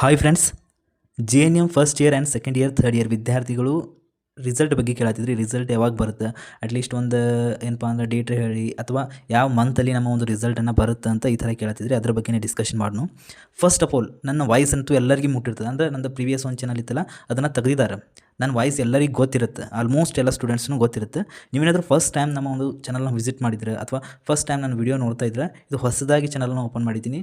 Hi friends, JNM first year and second year third year ವಿದ್ಯಾರ್ಥಿಗಳು result ಬಗ್ಗೆ ಕೇಳತ್ತಿದ್ರಿ. Result ಯಾವಾಗ ಬರುತ್ತೆ, ಅಟ್ಲೀಸ್ಟ್ ಒಂದು ಏನಪ್ಪ ಅಂದ್ರೆ ಡೇಟ್ ಹೇಳಿ, ಅಥವಾ ಯಾವ ಮಂತಲ್ಲಿ ನಮ್ಮ ಒಂದು ರಿಸಲ್ಟನ್ನು ಬರುತ್ತೆ ಅಂತ ಈ ಥರ ಕೇಳತ್ತಿದ್ರಿ. ಅದ್ರ ಬಗ್ಗೆನೇ ಡಿಸ್ಕಷನ್ ಮಾಡೋಣ. ಫಸ್ಟ್ ಆಫ್ ಆಲ್, ನನ್ನ ವಾಯ್ಸ್ ಅಂತೂ ಎಲ್ಲರಿಗೂ ಮುಟ್ಟಿರ್ತದೆ. ಅಂದರೆ ನಂದು ಪ್ರೀವಿಯಸ್ ಒಂದು ಚಾನಲ್ ಇತ್ತಲ್ಲ, ಅದನ್ನು ತೆಗೆದಿದ್ದಾರೆ. ನನ್ನ ವಾಯ್ಸ್ ಎಲ್ಲರಿಗೂ ಗೊತ್ತಿರುತ್ತೆ, ಆಲ್ಮೋಸ್ಟ್ ಎಲ್ಲ ಸ್ಟೂಡೆಂಟ್ಸ್ನೂ ಗೊತ್ತಿರುತ್ತೆ. ನೀವೇನಾದರೂ ಫಸ್ಟ್ ಟೈಮ್ ನಮ್ಮ ಒಂದು ಚಾನಲ್ನ ವಿಸಿಟ್ ಮಾಡಿದರೆ, ಅಥವಾ ಫಸ್ಟ್ ಟೈಮ್ ನಾನು ವಿಡಿಯೋ ನೋಡ್ತಾ ಇದ್ದರೆ, ಇದು ಹೊಸದಾಗಿ ಚಾನಲ್ನ ಓಪನ್ ಮಾಡಿದ್ದೀನಿ.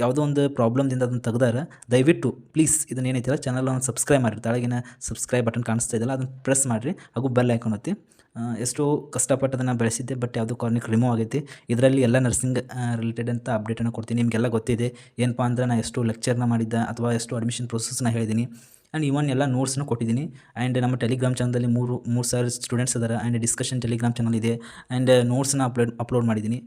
ಯಾವುದೋ ಒಂದು ಪ್ರಾಬ್ಲಮ್ದಿಂದ ಅದನ್ನು ತೆಗ್ದಾರೆ. ದಯವಿಟ್ಟು ಪ್ಲೀಸ್ ಇದನ್ನು ಏನೈತಿಲ್ಲ ಚಾನಲ್ನ ಸಬ್ಸ್ಕ್ರೈಬ್ ಮಾಡಿರಿ. ತಾಳಗಿನ ಸಬ್ಸ್ಕ್ರೈಬ್ ಬಟನ್ ಕಾಣಿಸ್ತಾ ಇದೆಯಲ್ಲ, ಅದನ್ನು ಪ್ರೆಸ್ ಮಾಡಿರಿ. ಹಾಗೂ ಬೆಲ್ ಐಕಾನ್ ಒತ್ತಿ. ಎಷ್ಟೋ ಕಷ್ಟಪಟ್ಟು ಅದನ್ನು ಬೆಳೆಸಿದ್ದೆ, ಬಟ್ ಯಾವುದೋ ಕಾರಣಕ್ಕೆ ರಿಮೂವ್ ಆಗೈತಿ. ಇದರಲ್ಲಿ ಎಲ್ಲ ನರ್ಸಿಂಗ್ ರಿಲೇಟೆಡ್ ಅಂತ ಅಪ್ಡೇಟನ್ನು ಕೊಡ್ತೀನಿ. ನಿಮಗೆಲ್ಲ ಗೊತ್ತಿದೆ ಏನಪ್ಪ ಅಂದ್ರೆ ನಾನು ಎಷ್ಟು ಲೆಕ್ಚರ್ನ ಮಾಡಿದ್ದೆ, ಅಥವಾ ಎಷ್ಟು ಅಡ್ಮಿಷನ್ ಪ್ರೊಸೆಸ್ನ ಹೇಳಿದ್ದೀನಿ. ಆ್ಯಂಡ್ ಇವನ್ ಎಲ್ಲ ನೋಟ್ಸ್ನು ಕೊಟ್ಟಿದ್ದೀನಿ. ಆ್ಯಂಡ್ ನಮ್ಮ ಟೆಲಿಗ್ರಾಮ್ ಚಾನಲಲ್ಲಿ ಮೂರು ಸಾವಿರ ಸ್ಟೂಡೆಂಟ್ಸ್ ಇದ್ದಾರೆ. ಆ್ಯಂಡ್ ಡಿಸ್ಕಷನ್ ಟೆಲಿಗ್ರಾಮ್ ಚಾನಲ್ ಇದೆ. ಆ್ಯಂಡ್ ನೋಟ್ಸ್ನ ಅಪ್ಲೋಡ್ ಮಾಡಿದ್ದೀನಿ.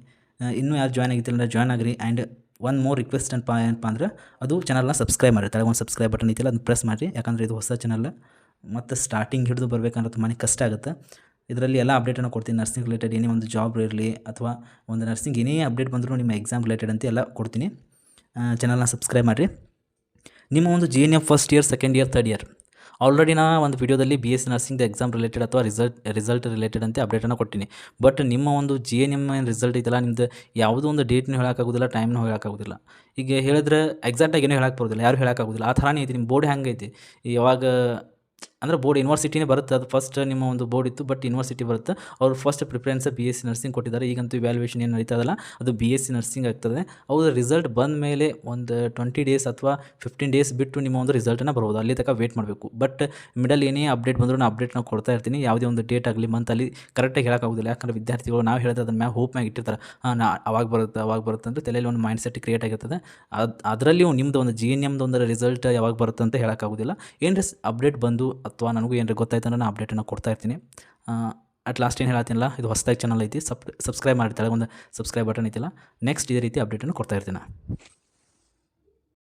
ಇನ್ನೂ ಯಾರು ಜಾಯ್ನ್ ಆಗಿದ್ದಿಲ್ಲ ಜಾಯ್ನ್ ಆಗಿರಿ. ಆ್ಯಂಡ್ ಒನ್ ಮೋರ್ ರಿಕ್ವೆಸ್ಟ್ ಏನಪ್ಪ ಅಂದ್ರೆ, ಅದು ಚಾನಲ್ನ ಸಬ್ಸ್ಕ್ರೈಬ್ ಮಾಡಿ. ತಳಗೆ ಒಂದು ಸಬ್ಸ್ಕ್ರೈಬ್ ಬಟನ್ ಐತಿಲ್ಲ, ಅದನ್ನು ಪ್ರೆಸ್ ಮಾಡಿರಿ. ಯಾಕಂದರೆ ಇದು ಹೊಸ ಚಾನಲ್, ಮತ್ತು ಸ್ಟಾರ್ಟಿಂಗ್ ಹಿಡಿದು ಬರಬೇಕಂದ್ರೆ ತುಂಬಾ ಕಷ್ಟ ಆಗುತ್ತೆ. ಇದರಲ್ಲಿ ಎಲ್ಲ ಅಪ್ಡೇಟನ್ನು ಕೊಡ್ತೀನಿ. ನರ್ಸಿಂಗ್ ರಿಲೇಟೆಡ್ ಏನೇ ಒಂದು ಜಾಬ್ ಇರಲಿ, ಅಥವಾ ಒಂದು ನರ್ಸಿಂಗ್ ಏನೇ ಅಪ್ಡೇಟ್ ಬಂದರೂ ನಿಮ್ಮ ಎಕ್ಸಾಮ್ ರಿಲೇಟೆಡ್ ಅಂತ ಎಲ್ಲ ಕೊಡ್ತೀನಿ. ಚಾನಲ್ನ ಸಬ್ಸ್ಕ್ರೈಬ್ ಮಾಡಿರಿ. ನಿಮ್ಮ ಒಂದು JNM first year, second year, third year already ನಾ ಒಂದು ವಿಡಿಯೋದಲ್ಲಿ BSc ನರ್ಸಿಂಗ್ ಎಕ್ಸಾಮ್ ರಿಲೇಟೆಡ್ ಅಥವಾ ರಿಸಲ್ಟ್ ರಿಲೇಟೆಡ್ ಅಂತ ಅಪ್ಡೇಟನ್ನು ಕೊಟ್ಟಿನಿ. ಬಟ್ ನಿಮ್ಮ ಒಂದು JNM ರಿಸಲ್ಟ್ ಐತಲ್ಲ, ನಿಮ್ಮದು ಯಾವುದೋ ಒಂದು ಡೇಟ್ನೂ ಹೇಳೋಕ್ಕಾಗೋದಿಲ್ಲ, ಟೈಮ್ನೂ ಹೇಳೋಕ್ಕಾಗೋದಿಲ್ಲ. ಈಗ ಹೇಳಿದ್ರೆ ಎಕ್ಸಾಕ್ಟಾಗಿ ಏನೂ ಹೇಳಕ್ಕೆ ಬರೋದಿಲ್ಲ, ಯಾರು ಹೇಳೋಕ್ಕಾಗೋದಿಲ್ಲ. ಆ ಥರನೇ ಐತಿ ನಿಮ್ಮ ಬೋರ್ಡ್ ಹೆಂಗೈತಿ ಯಾವಾಗ ಅಂದರೆ ಬೋರ್ಡ್ ಯೂನಿವರ್ಸಿಟಿನೇ ಬರುತ್ತೆ. ಅದು ಫಸ್ಟ್ ನಿಮ್ಮ ಒಂದು ಬೋರ್ಡ್ ಇತ್ತು, ಬಟ್ ಯೂನಿವರ್ಸಿಟಿ ಬರುತ್ತೆ. ಅವರು ಫಸ್ಟ್ ಪ್ರಿಫರೆನ್ಸ್ BSc ನರ್ಸಿಂಗ್ ಕೊಟ್ಟಿದ್ದಾರೆ. ಈಗಂತೂ ವ್ಯಾಲ್ಯೂಯೇಷನ್ ಏನು ನಡೀತದಲ್ಲ, ಅದು BSc ನರ್ಸಿಂಗ್ ಆಗ್ತದೆ. ಅವ್ರ ರಿಸಲ್ಟ್ ಬಂದ ಮೇಲೆ ಒಂದು 20 ಡೇಸ್ ಅಥವಾ 15 ಡೇಸ್ ಬಿಟ್ಟು ನಿಮ್ಮ ಒಂದು ರಿಸಲ್ಟನ್ನು ಬರ್ಬೋದು. ಅಲ್ಲಿ ತನಕ ವೇಟ್ ಮಾಡಬೇಕು. ಬಟ್ ಮಿಡಲ್ ಏನೇ ಅಪ್ಡೇಟ್ ಬಂದರೂ ನಾನು ಅಪ್ಡೇಟ್ನ ಕೊಡ್ತಾ ಇರ್ತೀನಿ. ಯಾವುದೇ ಒಂದು ಡೇಟ್ ಆಗಲಿ ಮಂತಲ್ಲಿ ಕರೆಕ್ಟಾಗಿ ಹೇಳೋಕ್ಕಾಗೋದಿಲ್ಲ. ಯಾಕಂದರೆ ವಿದ್ಯಾರ್ಥಿಗಳು ನಾವು ಹೇಳಿದ್ರೆ ಅದನ್ನ ಮ್ಯಾಗ ಹೋಪ್ ಮ್ಯಾಗ ಇಟ್ಟಿರ್ತಾರೆ. ಅವಾಗ ಬರುತ್ತೆ ಅಂದರೆ ತಲೆಯಲ್ಲಿ ಒಂದು ಮೈಂಡ್ ಸೆಟ್ ಕ್ರಿಯೇಟ್ ಆಗಿರ್ತದೆ. ಅದರಲ್ಲಿಯೂ ನಿಮ್ಮದು ಒಂದು JNM ಒಂದು ರಿಸಲ್ಟ್ ಯಾವಾಗ ಬರುತ್ತೆ ಅಂತ ಹೇಳೋಕ್ಕಾಗೋದಿಲ್ಲ. ಏನರ ಅಪ್ಡೇಟ್ ಬಂದು ಅಥವಾ ನನಗೂ ಏನರ ಗೊತ್ತಾಯ್ತು ಅಂದ್ರೆ ನಾನು ಅಪ್ಡೇಟನ್ನು ಕೊಡ್ತಾ ಇರ್ತೀನಿ. ಅಟ್ ಲಾಸ್ಟ್ ಏನು ಹೇಳತ್ತೀನಲ್ಲ, ಇದು ಹೊಸದಾಗಿ ಚಾನಲ್ ಐತಿ. ಸಬ್ಸ್ಕ್ರೈಬ್ ಮಾಡಿ. ತಳಗೆ ಒಂದು ಸಬ್ಸ್ಕ್ರೈಬ್ ಬಟನ್ ಐತಿಲ್ಲ. ನೆಕ್ಸ್ಟ್ ಇದೇ ರೀತಿ ಅಪ್ಡೇಟನ್ನು ಕೊಡ್ತಾ ಇರ್ತೀನಿ.